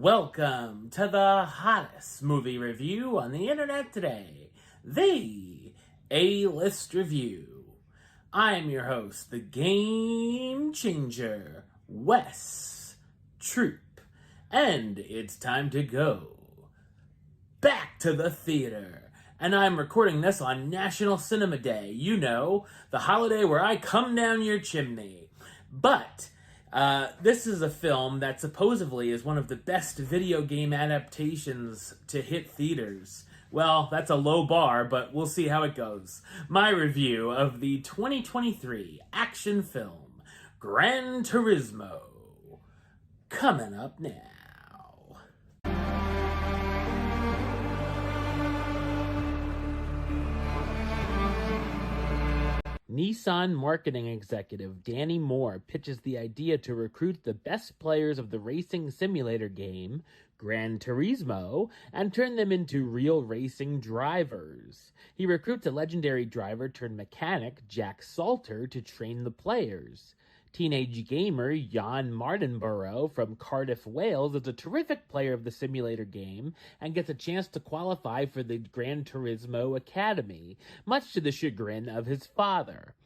Welcome to the hottest movie review on the internet today, the A-List Review. I am your host, the Game Changer, Wes Troop, and it's time to go back to the theater. And I'm recording this on National Cinema Day, you know, the holiday where I come down your chimney. But this is a film that supposedly is one of the best video game adaptations to hit theaters. Well, that's a low bar, but we'll see how it goes. My review of the 2023 action film, Gran Turismo, coming up now. Nissan marketing executive Danny Moore pitches the idea to recruit the best players of the racing simulator game, Gran Turismo, and turn them into real racing drivers. He recruits a legendary driver turned mechanic, Jack Salter, to train the players. Teenage gamer Jan Mardenborough from Cardiff, Wales is a terrific player of the simulator game and gets a chance to qualify for the Gran Turismo Academy, much to the chagrin of his father.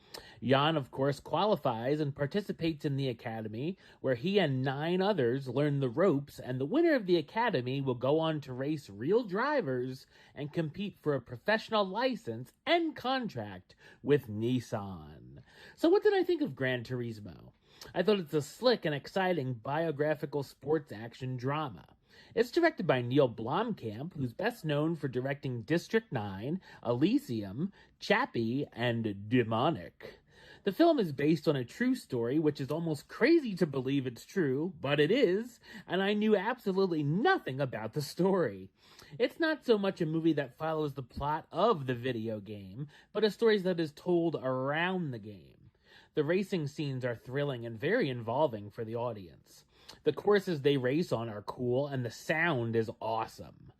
Jan, of course, qualifies and participates in the academy, where he and 9 others learn the ropes, and the winner of the academy will go on to race real drivers and compete for a professional license and contract with Nissan. So what did I think of Gran Turismo? I thought it's a slick and exciting biographical sports action drama. It's directed by Neil Blomkamp, who's best known for directing District 9, Elysium, Chappie, and Demonic. The film is based on a true story, which is almost crazy to believe it's true, but it is, and I knew absolutely nothing about the story. It's not so much a movie that follows the plot of the video game, but a story that is told around the game. The racing scenes are thrilling and very involving for the audience. The courses they race on are cool, and the sound is awesome.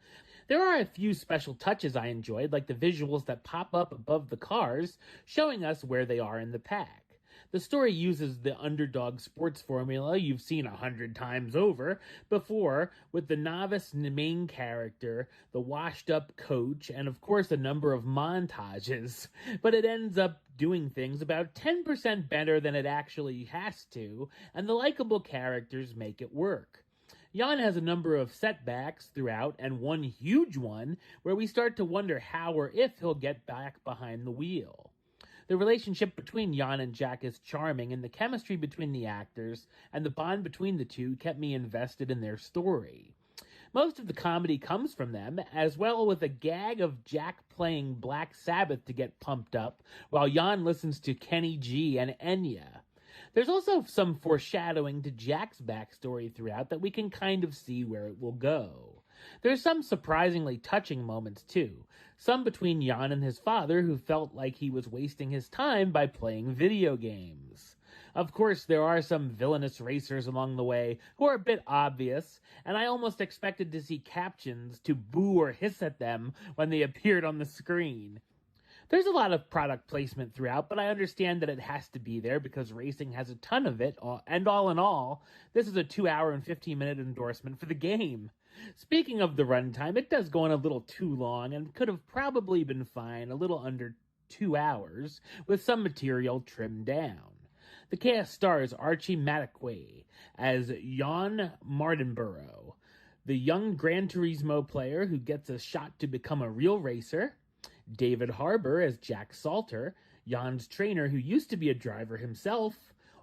There are a few special touches I enjoyed, like the visuals that pop up above the cars, showing us where they are in the pack. The story uses the underdog sports formula you've seen 100 times over before, with the novice main character, the washed-up coach, and of course a number of montages. But it ends up doing things about 10% better than it actually has to, and the likable characters make it work. Jan has a number of setbacks throughout, and one huge one where we start to wonder how or if he'll get back behind the wheel. The relationship between Jan and Jack is charming, and the chemistry between the actors and the bond between the two kept me invested in their story. Most of the comedy comes from them, as well with a gag of Jack playing Black Sabbath to get pumped up, while Jan listens to Kenny G and Enya. There's also some foreshadowing to Jack's backstory throughout that we can kind of see where it will go. There's some surprisingly touching moments too, some between Jan and his father, who felt like he was wasting his time by playing video games. Of course, there are some villainous racers along the way who are a bit obvious, and I almost expected to see captions to boo or hiss at them when they appeared on the screen. There's a lot of product placement throughout, but I understand that it has to be there because racing has a ton of it, and all in all, this is a 2-hour and 15-minute endorsement for the game. Speaking of the runtime, it does go on a little too long and could have probably been fine a little under 2 hours, with some material trimmed down. The cast stars Archie Matakwe as Jan Mardenborough, the young Gran Turismo player who gets a shot to become a real racer, David Harbour as Jack Salter, Jan's trainer who used to be a driver himself,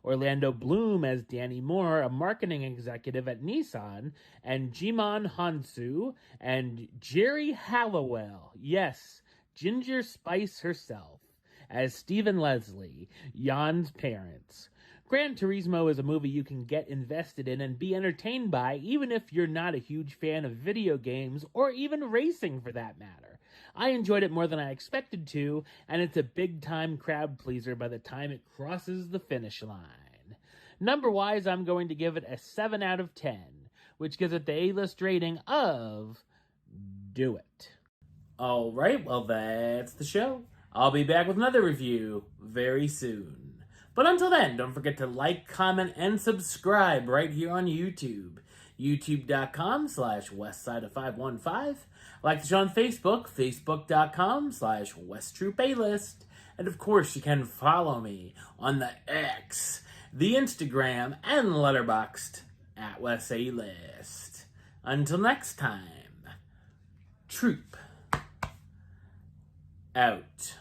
Orlando Bloom as Danny Moore, a marketing executive at Nissan, and Jimon Hansu and Jerry Halliwell, yes, Ginger Spice herself, as Stephen Leslie, Jan's parents. Gran Turismo is a movie you can get invested in and be entertained by, even if you're not a huge fan of video games or even racing for that matter. I enjoyed it more than I expected to, and it's a big-time crowd pleaser by the time it crosses the finish line. Number-wise, I'm going to give it a 7 out of 10, which gives it the A-list rating of do it. Alright, well that's the show. I'll be back with another review very soon. But until then, don't forget to like, comment, and subscribe right here on YouTube. youtube.com/westside of515. Like the show on Facebook, facebook.com/westtroupealist. And of course, you can follow me on the X, the Instagram, and Letterboxd at Wes A List. Until next time, Troop out.